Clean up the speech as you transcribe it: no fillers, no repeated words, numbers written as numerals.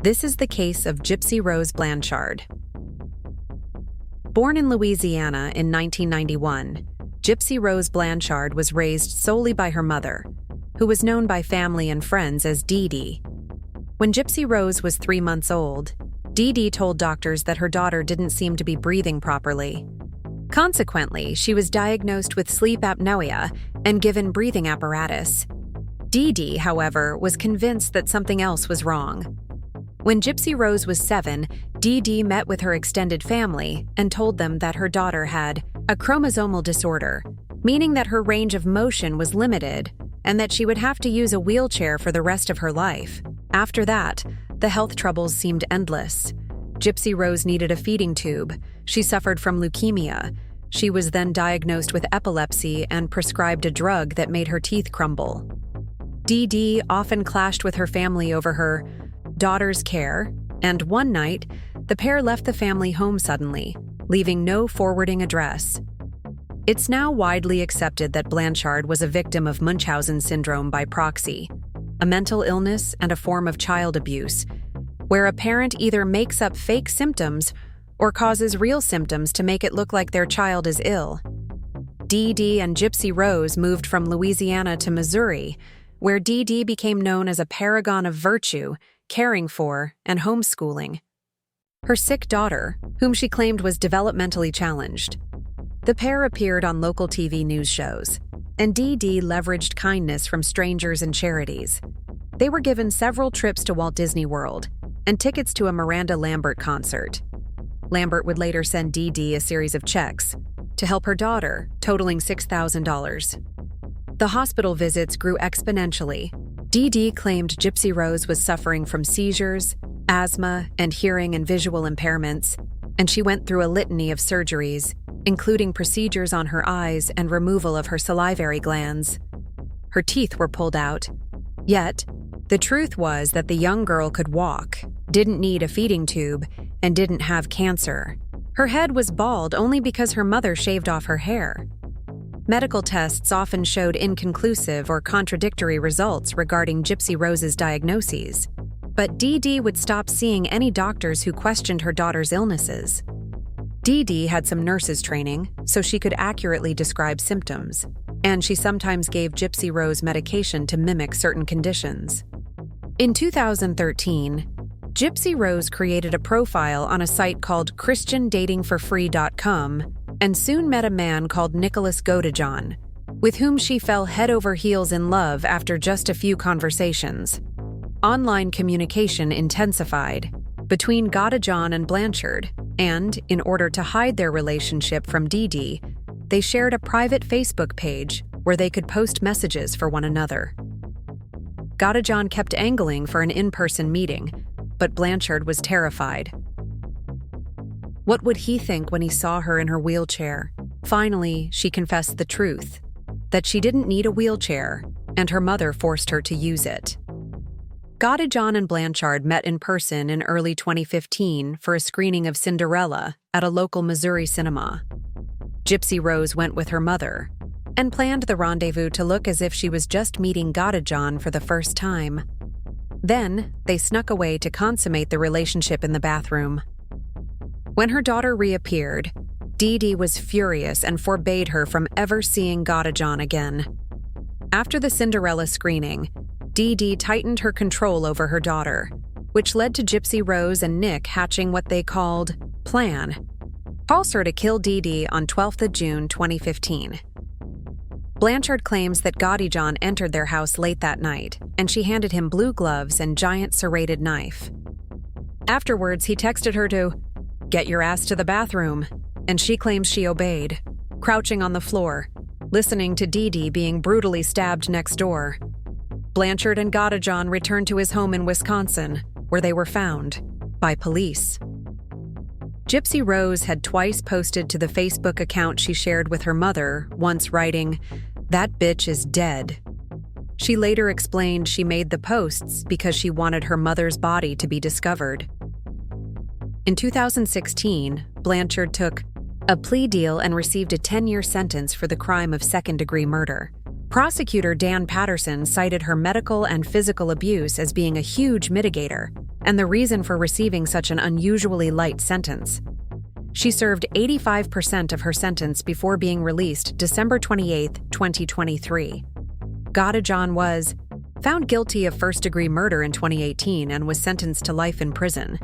This is the case of Gypsy Rose Blanchard. Born in Louisiana in 1991, Gypsy Rose Blanchard was raised solely by her mother, who was known by family and friends as Dee Dee. When Gypsy Rose was 3 months old, Dee Dee told doctors that her daughter didn't seem to be breathing properly. Consequently, she was diagnosed with sleep apnoea and given breathing apparatus. Dee Dee, however, was convinced that something else was wrong. When Gypsy Rose was 7, Dee Dee met with her extended family and told them that her daughter had a chromosomal disorder, meaning that her range of motion was limited and that she would have to use a wheelchair for the rest of her life. After that, the health troubles seemed endless. Gypsy Rose needed a feeding tube. She suffered from leukemia. She was then diagnosed with epilepsy and prescribed a drug that made her teeth crumble. Dee Dee often clashed with her family over her daughter's care, and one night, the pair left the family home suddenly, leaving no forwarding address. It's now widely accepted that Blanchard was a victim of Munchausen syndrome by proxy, a mental illness and a form of child abuse, where a parent either makes up fake symptoms or causes real symptoms to make it look like their child is ill. Dee Dee and Gypsy Rose moved from Louisiana to Missouri, where Dee Dee became known as a paragon of virtue, caring for, and homeschooling her sick daughter, whom she claimed was developmentally challenged. The pair appeared on local TV news shows, and Dee Dee leveraged kindness from strangers and charities. They were given several trips to Walt Disney World and tickets to a Miranda Lambert concert. Lambert would later send Dee Dee a series of checks to help her daughter, totaling $6,000. The hospital visits grew exponentially. Dee Dee claimed Gypsy Rose was suffering from seizures, asthma, and hearing and visual impairments, and she went through a litany of surgeries, including procedures on her eyes and removal of her salivary glands. Her teeth were pulled out. Yet, the truth was that the young girl could walk, didn't need a feeding tube, and didn't have cancer. Her head was bald only because her mother shaved off her hair. Medical tests often showed inconclusive or contradictory results regarding Gypsy Rose's diagnoses, but Dee Dee would stop seeing any doctors who questioned her daughter's illnesses. Dee Dee had some nurses training, so she could accurately describe symptoms, and she sometimes gave Gypsy Rose medication to mimic certain conditions. In 2013, Gypsy Rose created a profile on a site called ChristianDatingForFree.com and soon met a man called Nicholas Godejohn, with whom she fell head over heels in love after just a few conversations. Online communication intensified between Godejohn and Blanchard, and, in order to hide their relationship from Dee Dee, they shared a private Facebook page where they could post messages for one another. Godejohn kept angling for an in-person meeting, but Blanchard was terrified. What would he think when he saw her in her wheelchair? Finally, she confessed the truth, that she didn't need a wheelchair, and her mother forced her to use it. Godejohn and Blanchard met in person in early 2015 for a screening of Cinderella at a local Missouri cinema. Gypsy Rose went with her mother and planned the rendezvous to look as if she was just meeting Godejohn for the first time. Then, they snuck away to consummate the relationship in the bathroom. When her daughter reappeared, Dee Dee was furious and forbade her from ever seeing Godejohn again. After the Cinderella screening, Dee Dee tightened her control over her daughter, which led to Gypsy Rose and Nick hatching what they called Plan. Calls her to kill Dee Dee on 12th of June 2015. Blanchard claims that Godejohn entered their house late that night, and she handed him blue gloves and giant serrated knife. Afterwards, he texted her to "Get your ass to the bathroom," and she claims she obeyed, crouching on the floor, listening to Dee Dee being brutally stabbed next door. Blanchard and Godejohn returned to his home in Wisconsin, where they were found by police. Gypsy Rose had twice posted to the Facebook account she shared with her mother, once writing, "That bitch is dead." She later explained she made the posts because she wanted her mother's body to be discovered. In 2016, Blanchard took a plea deal and received a 10-year sentence for the crime of second-degree murder. Prosecutor Dan Patterson cited her medical and physical abuse as being a huge mitigator. and the reason for receiving such an unusually light sentence. She served 85% of her sentence before being released December 28, 2023. Godejohn was found guilty of first-degree murder in 2018 and was sentenced to life in prison.